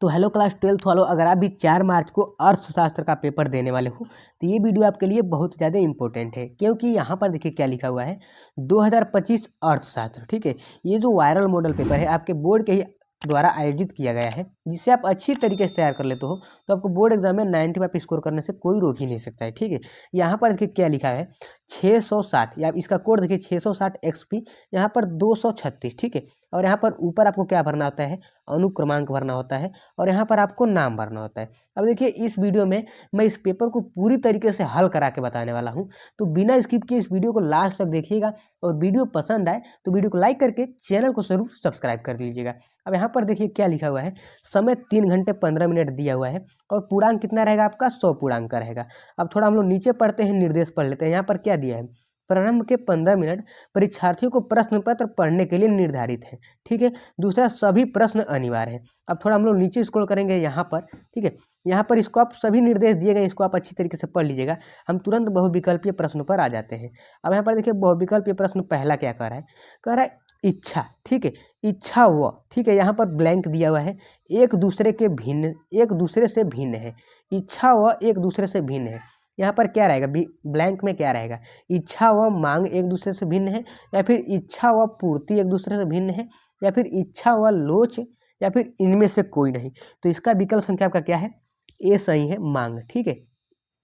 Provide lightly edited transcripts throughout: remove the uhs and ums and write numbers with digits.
तो hello class 12th वालों, अगर आप भी 4 मार्च को अर्थशास्त्र का पेपर देने वाले हो तो ये वीडियो आपके लिए बहुत ज़्यादा इंपॉर्टेंट है, क्योंकि यहाँ पर देखिए क्या लिखा हुआ है 2025 अर्थशास्त्र। ठीक है, ये जो वायरल मॉडल पेपर है आपके बोर्ड के ही द्वारा आयोजित किया गया है, जिससे आप अच्छी तरीके से तैयार कर लेते हो तो आपको बोर्ड एग्जाम में 95 स्कोर करने से कोई रोक ही नहीं सकता है। ठीक है, यहाँ पर देखिए क्या लिखा है 660, या इसका कोड देखिए 660 XP, यहाँ पर 236। ठीक है, और यहाँ पर ऊपर आपको क्या भरना होता है, अनुक्रमांक भरना होता है, और यहाँ पर आपको नाम भरना होता है। अब देखिए इस वीडियो में मैं इस पेपर को पूरी तरीके से हल करा के बताने वाला हूँ, तो बिना स्किप किए इस वीडियो को लास्ट तक देखिएगा, और वीडियो पसंद आए तो वीडियो को लाइक करके चैनल को जरूर सब्सक्राइब कर दीजिएगा। अब यहाँ पर देखिए क्या लिखा हुआ है, समय 3 घंटे 15 मिनट दिया हुआ है, और पूर्णांक कितना रहेगा आपका, 100 पूर्णांक का रहेगा। अब थोड़ा हम लोग नीचे पढ़ते हैं, निर्देश पढ़ लेते हैं। यहाँ पर क्या दिया है, प्रारंभ के 15 मिनट परीक्षार्थियों को प्रश्न पत्र पढ़ने के लिए निर्धारित है। ठीक है, दूसरा सभी प्रश्न अनिवार्य है। अब थोड़ा हम लोग नीचे स्क्रॉल करेंगे यहाँ पर। ठीक है, यहाँ पर इसको आप सभी निर्देश दिए गए, इसको आप अच्छी तरीके से पढ़ लीजिएगा। हम तुरंत बहुविकल्पीय प्रश्न पर आ जाते हैं। अब यहाँ पर देखिए बहुविकल्पीय प्रश्न पहला क्या कह रहा है, कह रहा है इच्छा। ठीक है, इच्छा व, ठीक है, यहाँ पर ब्लैंक दिया हुआ है, एक दूसरे से भिन्न है। इच्छा व एक दूसरे से भिन्न है, यहाँ पर क्या रहेगा, ब्लैंक में क्या रहेगा, इच्छा व मांग एक दूसरे से भिन्न है, या फिर इच्छा व पूर्ति एक दूसरे से भिन्न है, या फिर इच्छा व लोच, या फिर इनमें से कोई नहीं। तो इसका विकल्प संख्या आपका क्या है, ए सही है, मांग। ठीक है,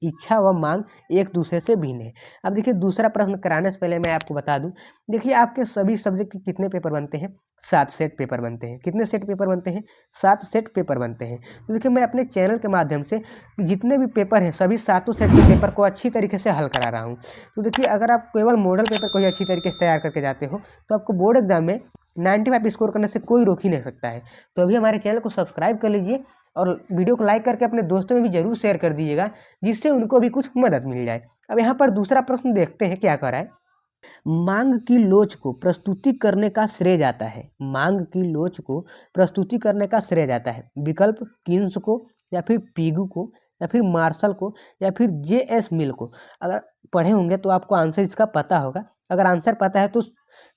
इच्छा व मांग एक दूसरे से भिन्न है। अब देखिए दूसरा प्रश्न कराने से पहले मैं आपको बता दूं, देखिए आपके सभी सब्जेक्ट के कितने पेपर बनते हैं, 7 सेट पेपर बनते हैं। कितने सेट पेपर बनते हैं, 7 सेट पेपर बनते हैं। तो देखिए मैं अपने चैनल के माध्यम से जितने भी पेपर हैं सभी 7 सेट के पेपर को अच्छी तरीके से हल करा रहा हूँ। तो देखिए अगर आप केवल मॉडल पेपर को ही अच्छी तरीके से तैयार करके जाते हो तो आपको बोर्ड एग्जाम में 95 स्कोर करने से कोई रोक ही नहीं सकता है। तो अभी हमारे चैनल को सब्सक्राइब कर लीजिए, और वीडियो को लाइक करके अपने दोस्तों में भी जरूर शेयर कर दीजिएगा, जिससे उनको भी कुछ मदद मिल जाए। अब यहाँ पर दूसरा प्रश्न देखते हैं क्या कर रहा है, मांग की लोच को प्रस्तुति करने का श्रेय जाता है। मांग की लोच को प्रस्तुति करने का श्रेय जाता है, विकल्प किन्स को, या फिर पीगू को, या फिर मार्शल को, या फिर JS मिल को। अगर पढ़े होंगे तो आपको आंसर इसका पता होगा, अगर आंसर पता है तो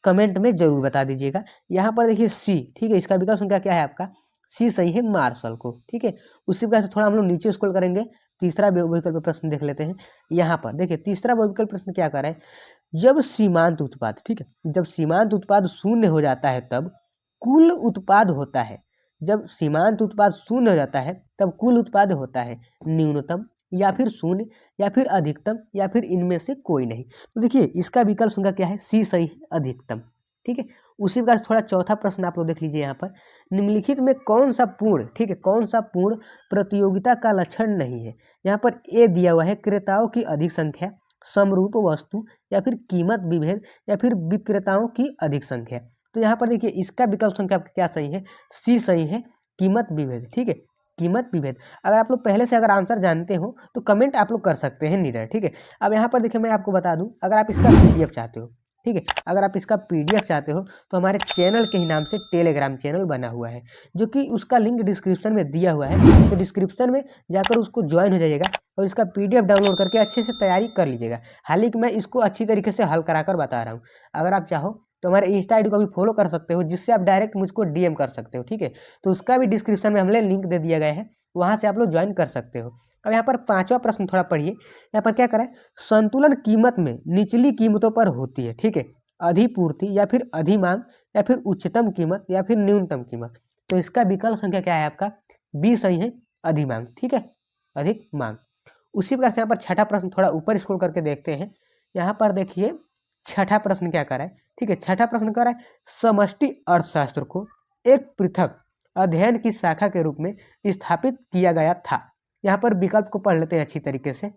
कमेंट में जरूर बता दीजिएगा। यहाँ पर देखिए सी, ठीक है, इसका विकल्प संख्या क्या है आपका, सी सही है, मार्शल को। ठीक है, उसी प्रकार से थोड़ा हम लोग नीचे स्क्रॉल करेंगे, तीसरा विकल्प प्रश्न देख लेते हैं। यहाँ पर देखिए तीसरा विकल्प प्रश्न क्या कर रहा है, जब सीमांत उत्पाद, ठीक है, जब सीमांत उत्पाद शून्य हो जाता है तब कुल उत्पाद होता है। जब सीमांत उत्पाद शून्य हो जाता है तब कुल उत्पाद होता है न्यूनतम, या फिर शून्य, या फिर अधिकतम, या फिर इनमें से कोई नहीं। तो देखिए इसका विकल्प संख्या क्या है, सी सही है, अधिकतम। ठीक है, उसी प्रकार थोड़ा चौथा प्रश्न आप लोग देख लीजिए। यहाँ पर निम्नलिखित में कौन सा पूर्ण, ठीक है, कौन सा पूर्ण प्रतियोगिता का लक्षण नहीं है। यहाँ पर ए दिया हुआ है, क्रेताओं की अधिक संख्या, समरूप वस्तु, या फिर कीमत विभेद, या फिर विक्रेताओं की अधिक संख्या। तो यहाँ पर देखिए इसका विकल्प संख्या क्या सही है, सी सही है, कीमत विभेद। ठीक है, कीमत विभेद। अगर आप लोग पहले से अगर आंसर जानते हो तो कमेंट आप लोग कर सकते हैं नीडर। ठीक है, अब यहाँ पर देखिए मैं आपको बता दूं, अगर आप इसका PDF चाहते हो, ठीक है, अगर आप इसका PDF चाहते हो तो हमारे चैनल के ही नाम से टेलीग्राम चैनल बना हुआ है, जो कि उसका लिंक डिस्क्रिप्शन में दिया हुआ है। तो डिस्क्रिप्शन में जाकर उसको ज्वाइन हो जाइएगा और इसका PDF डाउनलोड करके अच्छे से तैयारी कर लीजिएगा। हालांकि मैं इसको अच्छी तरीके से हल कराकर बता रहा हूँ। अगर आप चाहो तो हमारे इंस्टा ID को भी फॉलो कर सकते हो, जिससे आप डायरेक्ट मुझको DM कर सकते हो। ठीक है, तो उसका भी डिस्क्रिप्शन में हमने लिंक दे दिया गया है, वहाँ से आप लोग ज्वाइन कर सकते हो। अब यहाँ पर पांचवा प्रश्न थोड़ा पढ़िए, यहाँ पर क्या करें, संतुलन कीमत में निचली कीमतों पर होती है। ठीक है, अधिपूर्ति, या फिर अधिमांग, या फिर उच्चतम कीमत, या फिर न्यूनतम कीमत। तो इसका विकल्प संख्या क्या है आपका, बी सही है, अधिमांग। ठीक है, अधिक मांग। उसी प्रकार से यहाँ पर छठा प्रश्न थोड़ा ऊपर स्क्रॉल करके देखते हैं। यहाँ पर देखिए छठा प्रश्न क्या कर रहा है, ठीक है, छठा प्रश्न कर रहा है, समष्टि अर्थशास्त्र को एक पृथक अध्ययन की शाखा के रूप में स्थापित किया गया था। यहाँ पर विकल्प को पढ़ लेते हैं अच्छी तरीके से।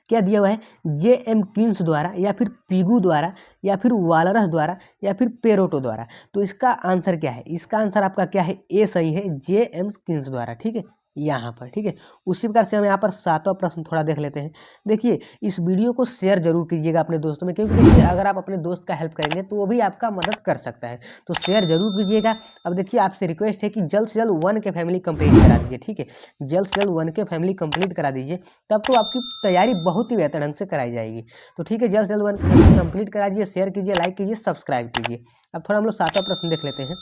क्या दिया हुआ है, JM किन्स द्वारा, या फिर पीगू द्वारा, या फिर वालरस द्वारा, या फिर पेरोटो द्वारा। तो इसका आंसर क्या है, इसका आंसर आपका क्या है, ए सही है, JM किन्स द्वारा। ठीक है, यहाँ पर। ठीक है, उसी प्रकार से हम यहाँ पर सातवां प्रश्न थोड़ा देख लेते हैं। देखिए इस वीडियो को शेयर जरूर कीजिएगा अपने दोस्तों में, क्योंकि देखिए अगर आप अपने दोस्त का हेल्प करेंगे तो वो भी आपका मदद कर सकता है, तो शेयर जरूर कीजिएगा। अब देखिए आपसे रिक्वेस्ट है कि जल्द से जल्द 1K फैमिली कंप्लीट करा दीजिए। ठीक है, जल्द से जल्द 1K फैमिली कंप्लीट करा दीजिए, तब तो आपकी तैयारी बहुत ही बेहतर ढंग से कराई जाएगी। तो ठीक है, जल्द से जल्द 1K फैमिली कंप्लीट करा दीजिए, शेयर कीजिए, लाइक कीजिए, सब्सक्राइब कीजिए। अब थोड़ा हम लोग सातवां प्रश्न देख लेते हैं।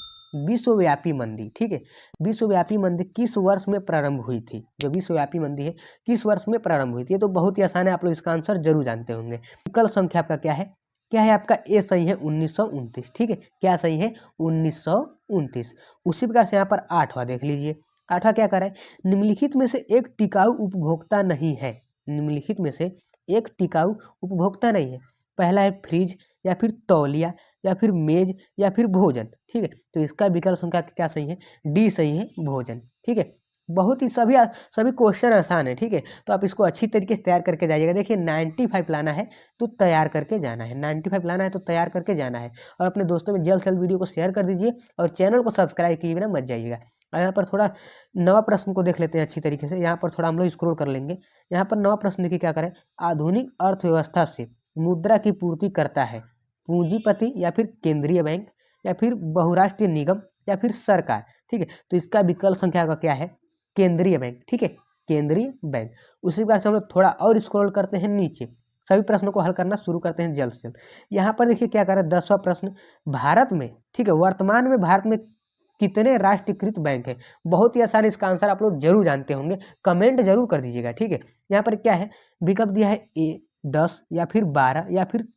विश्वव्यापी मंदी, ठीक है। विश्वव्यापी मंदी किस वर्ष में प्रारंभ हुई थी? जो विश्वव्यापी मंदी है किस वर्ष में प्रारंभ हुई थी? ये तो बहुत ही आसान है, आप लोग इसका आंसर जरूर जानते होंगे। विकल्प संख्या आपका क्या है? क्या है आपका? ए सही है 1929, ठीक है। क्या सही है? 1929। उसी प्रकार से यहाँ पर 8वां देख लीजिए। 8वां क्या कर रहा है? निम्नलिखित में से एक टिकाऊ उपभोक्ता नहीं है। निम्नलिखित में से एक टिकाऊ उपभोक्ता नहीं है। पहला है फ्रिज, या फिर तौलिया, या फिर मेज, या फिर भोजन, ठीक है। तो इसका विकल्प संख्या क्या सही है? डी सही है, भोजन, ठीक है। बहुत ही सभी क्वेश्चन आसान है, ठीक है। तो आप इसको अच्छी तरीके से तैयार करके जाइएगा। देखिए 95 लाना है तो तैयार करके जाना है, 95 लाना है तो तैयार करके जाना है। और अपने दोस्तों में जल्द से जल्द वीडियो को शेयर कर दीजिए और चैनल को सब्सक्राइब किए बिना मत जाइएगा। और यहाँ पर थोड़ा नवा प्रश्न को देख लेते हैं अच्छी तरीके से। यहाँ पर थोड़ा हम लोग स्क्रॉल कर लेंगे। यहाँ पर नवा प्रश्न देखिए क्या करें। आधुनिक अर्थव्यवस्था से मुद्रा की पूर्ति करता है पूंजीपति, या फिर केंद्रीय बैंक, या फिर बहुराष्ट्रीय निगम, या फिर सरकार, ठीक है। तो इसका विकल्प संख्या का क्या है? केंद्रीय बैंक, ठीक है, केंद्रीय बैंक। उसी प्रकार से हम लोग थोड़ा और स्क्रॉल करते हैं नीचे, सभी प्रश्नों को हल करना शुरू करते हैं जल्द से जल्द। यहाँ पर देखिए क्या कर रहा है 10वां प्रश्न। भारत में, ठीक है, वर्तमान में भारत में कितने राष्ट्रीयकृत बैंक है? बहुत ही आसान, इसका आंसर आप लोग जरूर जानते होंगे, कमेंट जरूर कर दीजिएगा, ठीक है। यहाँ पर क्या है? विकल्प दिया है ए 10, या फिर 12, या फिर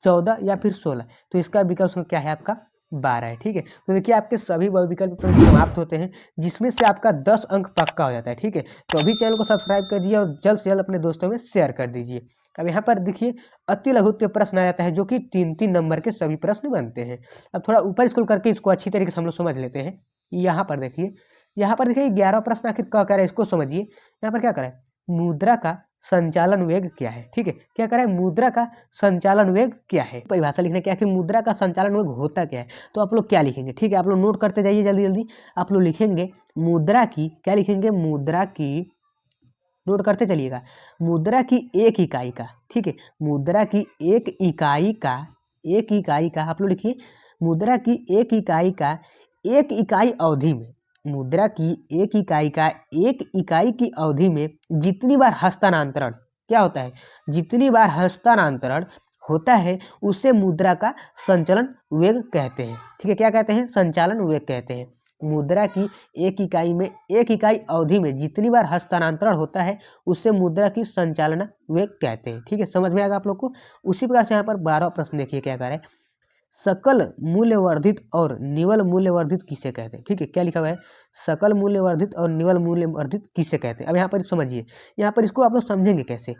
14, या फिर 16। तो इसका विकल्प क्या है आपका? 12 है, ठीक है। तो देखिए आपके सभी विकल्प समाप्त होते हैं, जिसमें से आपका 10 अंक पक्का हो जाता है, ठीक है। तो अभी चैनल को सब्सक्राइब कर दीजिए और जल्द से जल्द अपने दोस्तों में शेयर कर दीजिए। अब यहाँ पर देखिए अति लघुत्व प्रश्न आ जाता है, जो कि 3-3 नंबर के सभी प्रश्न बनते हैं। अब थोड़ा ऊपर स्क्रॉल करके इसको अच्छी तरीके से हम लोग समझ लेते हैं। यहाँ पर देखिए 11वां प्रश्न आखिर क्या कह रहा है, इसको समझिए। यहाँ पर क्या कह रहा है? मुद्रा का संचालन वेग क्या है, ठीक है। क्या कह रहा है? मुद्रा का संचालन वेग क्या है। परिभाषा लिखने क्या है कि मुद्रा का संचालन वेग होता क्या है। तो आप लोग क्या लिखेंगे, ठीक है, आप लोग नोट करते जाइए जल्दी जल्दी। आप लोग लिखेंगे मुद्रा की, क्या लिखेंगे? मुद्रा की, नोट करते चलिएगा, मुद्रा की एक इकाई का, ठीक है, मुद्रा की एक इकाई का, एक इकाई का आप लोग लिखिए, मुद्रा की एक इकाई का एक इकाई अवधि में, मुद्रा की एक इकाई का एक इकाई की अवधि में जितनी बार हस्तांतरण क्या होता है, जितनी बार हस्तांतरण होता है उसे मुद्रा का संचालन वेग कहते हैं, ठीक है। क्या कहते हैं? संचालन वेग कहते हैं। मुद्रा की एक इकाई में, एक इकाई अवधि में जितनी बार हस्तांतरण होता है उसे मुद्रा की संचालन वेग कहते हैं, ठीक है। समझ में आएगा आप लोग को। उसी प्रकार से यहाँ पर 12वां प्रश्न देखिए क्या कह रहा है। सकल मूल्य वर्धित और निवल मूल्य वर्धित किसे कहते हैं, ठीक है। क्या लिखा हुआ है? सकल मूल्य वर्धित और निवल मूल्य वर्धित किसे कहते हैं। अब यहाँ पर समझिए, यहाँ पर इसको आप लोग समझेंगे कैसे।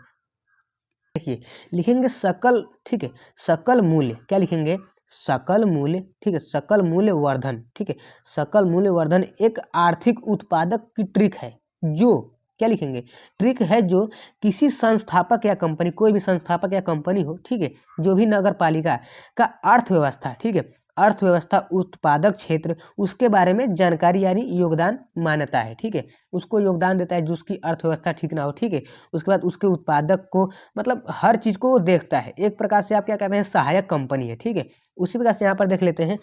देखिए लिखेंगे सकल, ठीक है, सकल मूल्य, क्या लिखेंगे? सकल मूल्य, ठीक है, सकल मूल्य वर्धन, ठीक है। सकल मूल्य वर्धन एक आर्थिक उत्पादक की ट्रिक है, जो क्या लिखेंगे? ट्रिक है जो किसी संस्थापक या कंपनी, कोई भी संस्थापक या कंपनी हो, ठीक है, जो भी नगर पालिका का अर्थव्यवस्था, ठीक है, अर्थव्यवस्था उत्पादक क्षेत्र, उसके बारे में जानकारी यानी योगदान मानता है, ठीक है। उसको योगदान देता है जो उसकी अर्थव्यवस्था ठीक ना हो, ठीक है। उसके बाद उसके उत्पादक को, मतलब हर चीज़ को वो देखता है। एक प्रकार से आप क्या कहते हैं? सहायक कंपनी है, ठीक है। उसी प्रकार से यहाँ पर देख लेते हैं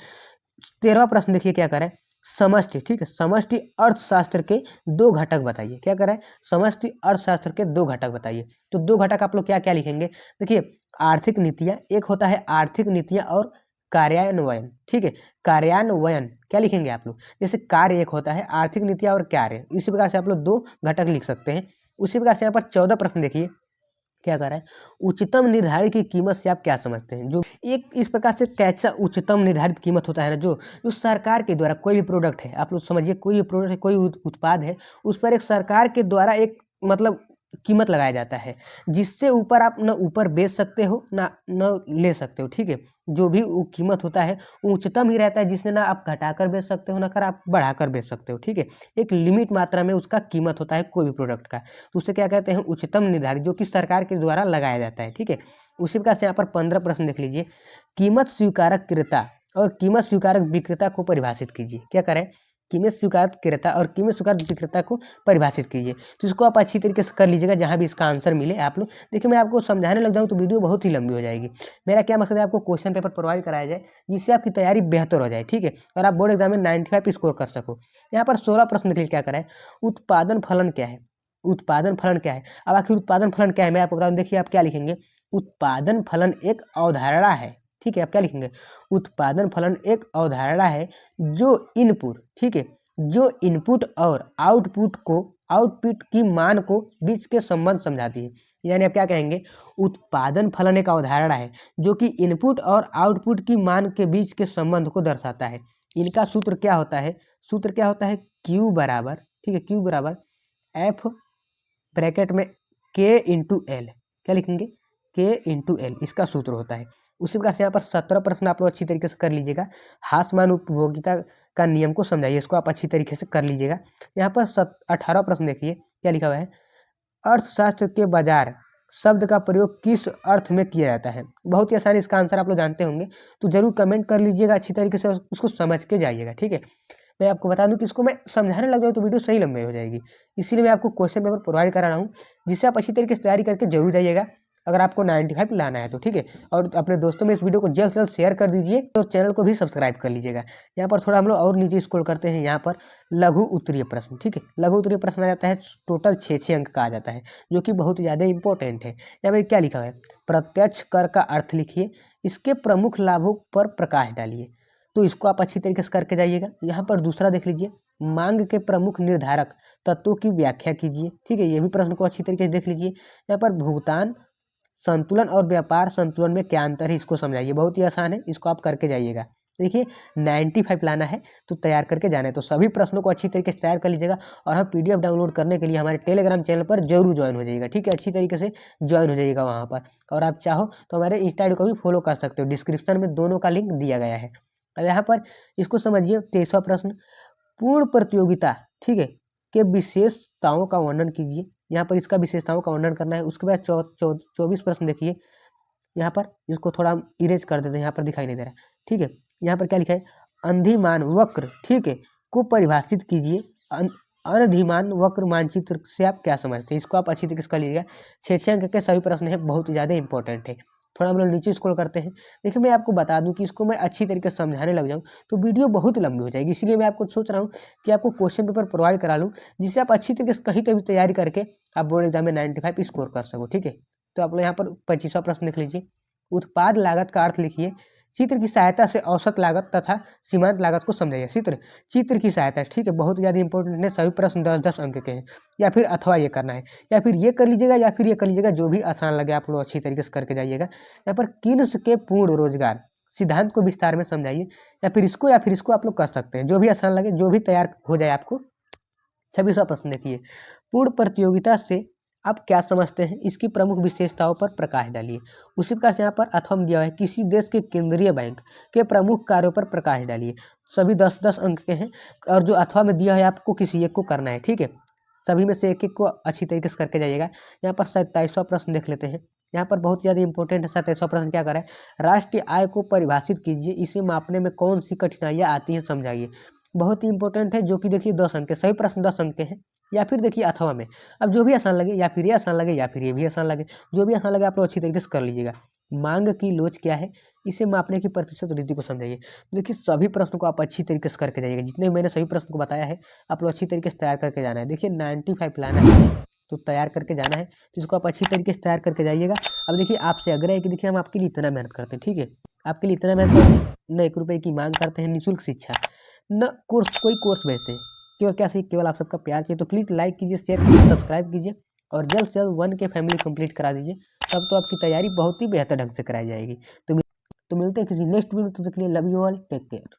13वां प्रश्न देखिए क्या कर रहा है। समष्टि, ठीक है, समष्टि अर्थशास्त्र के 2 घटक बताइए। क्या कर रहा है? समष्टि अर्थशास्त्र के 2 घटक बताइए। तो 2 घटक आप लोग क्या क्या लिखेंगे? देखिए आर्थिक नीतियाँ, एक होता है आर्थिक नीतियाँ और कार्यान्वयन, ठीक है, कार्यान्वयन क्या लिखेंगे आप लोग? जैसे कार्य एक होता है, आर्थिक नीतियाँ और कार्य, इसी प्रकार से आप लोग 2 घटक लिख सकते हैं। उसी प्रकार से यहाँ पर 14 प्रश्न देखिए क्या कर रहा है। उच्चतम निर्धारित की कीमत से आप क्या समझते हैं? जो एक इस प्रकार से कैसा उच्चतम निर्धारित कीमत होता है ना, जो जो सरकार के द्वारा कोई भी प्रोडक्ट है, आप लोग समझिए, कोई भी प्रोडक्ट है, कोई उत्पाद है, उस पर एक सरकार के द्वारा एक मतलब कीमत लगाया जाता है, जिससे ऊपर आप न ऊपर बेच सकते हो ना न ले सकते हो, ठीक है। जो भी वो कीमत होता है उच्चतम ही रहता है, जिससे ना आप घटाकर बेच सकते हो ना कर आप बढ़ाकर बेच सकते हो, ठीक है। एक लिमिट मात्रा में उसका कीमत होता है कोई भी प्रोडक्ट का, तो उसे क्या कहते हैं? उच्चतम निर्धारित, जो कि सरकार के द्वारा लगाया जाता है, ठीक है। उसी प्रकार से यहाँ पर 15 प्रश्न देख लीजिए। कीमत स्वीकारक क्रेता और कीमत स्वीकारक विक्रेता को परिभाषित कीजिए। क्या करें? कीमत स्वीकारक क्रेता और कीमत स्वीकारक विक्रेता को परिभाषित कीजिए। तो इसको आप अच्छी तरीके से कर लीजिएगा, जहाँ भी इसका आंसर मिले आप लोग। देखिए मैं आपको समझाने लग जाऊँ तो वीडियो बहुत ही लंबी हो जाएगी। मेरा क्या मकसद है? आपको क्वेश्चन पेपर प्रोवाइड कराया जाए, जिससे आपकी तैयारी बेहतर हो जाए, ठीक है, और आप बोर्ड एग्जाम में 95 स्कोर कर सको। यहाँ पर 16 प्रश्न के लिए क्या करें? उत्पादन फलन क्या है? उत्पादन फलन क्या है? अब आखिर उत्पादन फलन क्या है मैं आपको बता दूं। देखिए आप क्या लिखेंगे? उत्पादन फलन एक अवधारणा है, ठीक है, आप क्या लिखेंगे, उत्पादन फलन एक अवधारणा है जो इनपुट, ठीक है, जो इनपुट और आउटपुट की मान को बीच के संबंध समझाती है। यानी आप क्या कहेंगे, उत्पादन फलन एक अवधारणा है जो कि इनपुट और आउटपुट की मान के बीच के संबंध को दर्शाता है। इनका सूत्र क्या होता है, सूत्र क्या होता है, Q बराबर, ठीक है, Q बराबर F ब्रैकेट में K इंटू एल, क्या लिखेंगे, K इंटू एल, इसका सूत्र होता है। उसी प्रकार से यहाँ पर 17 प्रश्न आप लोग अच्छी तरीके से कर लीजिएगा। हासमान उपभोगिता का नियम को समझाइए, इसको आप अच्छी तरीके से कर लीजिएगा। यहाँ पर 18 प्रश्न देखिए क्या लिखा हुआ है, अर्थशास्त्र के बाजार शब्द का प्रयोग किस अर्थ में किया जाता है। बहुत ही आसान, इसका आंसर आप लोग जानते होंगे, तो जरूर कमेंट कर लीजिएगा, अच्छी तरीके से उसको समझ के जाइएगा। ठीक है, मैं आपको बता दूं कि इसको मैं समझाने लग जाऊँ तो वीडियो सही लंबी हो जाएगी, इसीलिए मैं आपको क्वेश्चन पेपर प्रोवाइड करा रहा हूँ, जिससे आप अच्छी तरीके से तैयारी करके जरूर जाइएगा अगर आपको 95 लाना है तो। ठीक है, और अपने दोस्तों में इस वीडियो को जल्द से जल्द शेयर कर दीजिए और चैनल को भी सब्सक्राइब कर लीजिएगा। यहाँ पर थोड़ा हम लोग और नीचे स्क्रॉल करते हैं, यहाँ पर लघु उत्तरीय प्रश्न, ठीक है, लघु उत्तरीय प्रश्न आ जाता है, टोटल 6 अंक का आ जाता है, जो कि बहुत ज़्यादा इंपॉर्टेंट है। यहाँ पर क्या लिखा है, प्रत्यक्ष कर का अर्थ लिखिए, इसके प्रमुख लाभों पर प्रकाश डालिए। तो इसको आप अच्छी तरीके से करके जाइएगा। यहाँ पर दूसरा देख लीजिए, मांग के प्रमुख निर्धारक तत्वों की व्याख्या कीजिए। ठीक है, ये भी प्रश्न को अच्छी तरीके से देख लीजिए। यहाँ पर भुगतान संतुलन और व्यापार संतुलन में क्या अंतर है, इसको समझाइए, बहुत ही आसान है, इसको आप करके जाइएगा। देखिए 95 लाना है तो तैयार करके जाना है, तो सभी प्रश्नों को अच्छी तरीके से तैयार कर लीजिएगा। और हम PDF डाउनलोड करने के लिए हमारे टेलीग्राम चैनल पर जरूर ज्वाइन हो जाइएगा। ठीक है, अच्छी तरीके से ज्वाइन हो जाइएगा वहाँ पर। और आप चाहो तो हमारे इंस्टा आई डी को भी फॉलो कर सकते हो, डिस्क्रिप्शन में दोनों का लिंक दिया गया है। अब यहाँ पर इसको समझिए, 23वां प्रश्न, पूर्ण प्रतियोगिता, ठीक है, के विशेषताओं का वर्णन कीजिए। यहाँ पर इसका विशेषताओं का वर्णन करना है। उसके बाद 24 प्रश्न देखिए, यहाँ पर इसको थोड़ा हम इरेज कर देते हैं, यहाँ पर दिखाई नहीं दे रहा है। ठीक है, यहाँ पर क्या लिखा है, अंधिमान वक्र, ठीक है, को परिभाषित कीजिए। अनधिमान वक्र मानचित्र से आप क्या समझते हैं, इसको आप अच्छी तरीके से कर लीजिएगा। 6 अंक के सभी प्रश्न है, बहुत ही ज़्यादा इंपॉर्टेंट है। थोड़ा हम लोग नीचे स्क्रॉल करते हैं। देखिए मैं आपको बता दूं कि इसको मैं अच्छी तरीके से समझाने लग जाऊं तो वीडियो बहुत लंबी हो जाएगी, इसलिए मैं आपको सोच रहा हूं कि आपको क्वेश्चन पेपर प्रोवाइड करा लूं, जिससे आप अच्छी तरीके से कहीं तो भी तैयारी करके आप बोर्ड एग्जाम में 95 स्कोर कर सको। ठीक है, तो आप लोग यहाँ पर 25वां प्रश्न देख लीजिए, उत्पाद लागत का अर्थ लिखिए, चित्र की सहायता से औसत लागत तथा सीमांत लागत को समझाइए। चित्र की सहायता, ठीक है, बहुत ज़्यादा इंपॉर्टेंट है, सभी प्रश्न 10-10 अंक के हैं। या फिर अथवा ये करना है, या फिर ये कर लीजिएगा, या फिर ये कर लीजिएगा, जो भी आसान लगे आप लोग अच्छी तरीके से करके जाइएगा। यहाँ पर किन्स के पूर्ण रोजगार सिद्धांत को विस्तार में समझाइए, या फिर इसको आप लोग कर सकते हैं, जो भी आसान लगे, जो भी तैयार हो जाए आपको। 26वां प्रश्न देखिए, पूर्ण प्रतियोगिता से आप क्या समझते हैं, इसकी प्रमुख विशेषताओं पर प्रकाश डालिए। उसी प्रकार से यहाँ पर अथवा दिया है, किसी देश के केंद्रीय बैंक के प्रमुख कार्यों पर प्रकाश डालिए। सभी 10-10 अंक के हैं, और जो अथवा में दिया है आपको किसी एक को करना है। ठीक है, सभी में से एक को अच्छी तरीके से करके जाइएगा। यहाँ पर 27वां प्रश्न देख लेते हैं, यहाँ पर बहुत ज़्यादा इंपॉर्टेंट है। 27वां प्रश्न क्या कर रहा है, राष्ट्रीय आय को परिभाषित कीजिए, इसे मापने में कौन सी कठिनाइयाँ आती हैं समझाइए। बहुत ही इंपॉर्टेंट है, जो कि देखिए 10 अंक के सभी प्रश्न 10 अंक के हैं। या फिर देखिए अथवा में, अब जो भी आसान लगे, या फिर ये आसान लगे, या फिर ये भी आसान लगे, जो भी आसान लगे आप लोग अच्छी तरीके से कर लीजिएगा। मांग की लोच क्या है, इसे मापने की प्रतिशत रीति को समझाइए। देखिए सभी प्रश्नों को आप अच्छी तरीके से करके जाइएगा, जितने मैंने सभी प्रश्न को बताया है आप लोग अच्छी तरीके से तैयार करके जाना है। देखिए 95 लाना है तो तैयार करके जाना है, तो इसको आप अच्छी तरीके से तैयार करके जाइएगा। अब देखिए आपसे आग्रह है कि देखिए हम आपके लिए इतना मेहनत करते हैं, ठीक है, आपके लिए इतना मेहनत करते हैं, न 1 रुपये की मांग करते हैं, निःशुल्क शिक्षा, न कोई कोर्स भेजते हैं, केवल क्या सही, केवल आप सबका प्यार चाहिए। तो प्लीज़ लाइक कीजिए, शेयर कीजिए, सब्सक्राइब कीजिए, और जल्द से जल्द 1K फैमिली कंप्लीट करा दीजिए, तब तो आपकी तैयारी बहुत ही बेहतर ढंग से कराई जाएगी। तो मिलते हैं किसी नेक्स्ट वीडियो में, तब तक के लिए love you all, take care.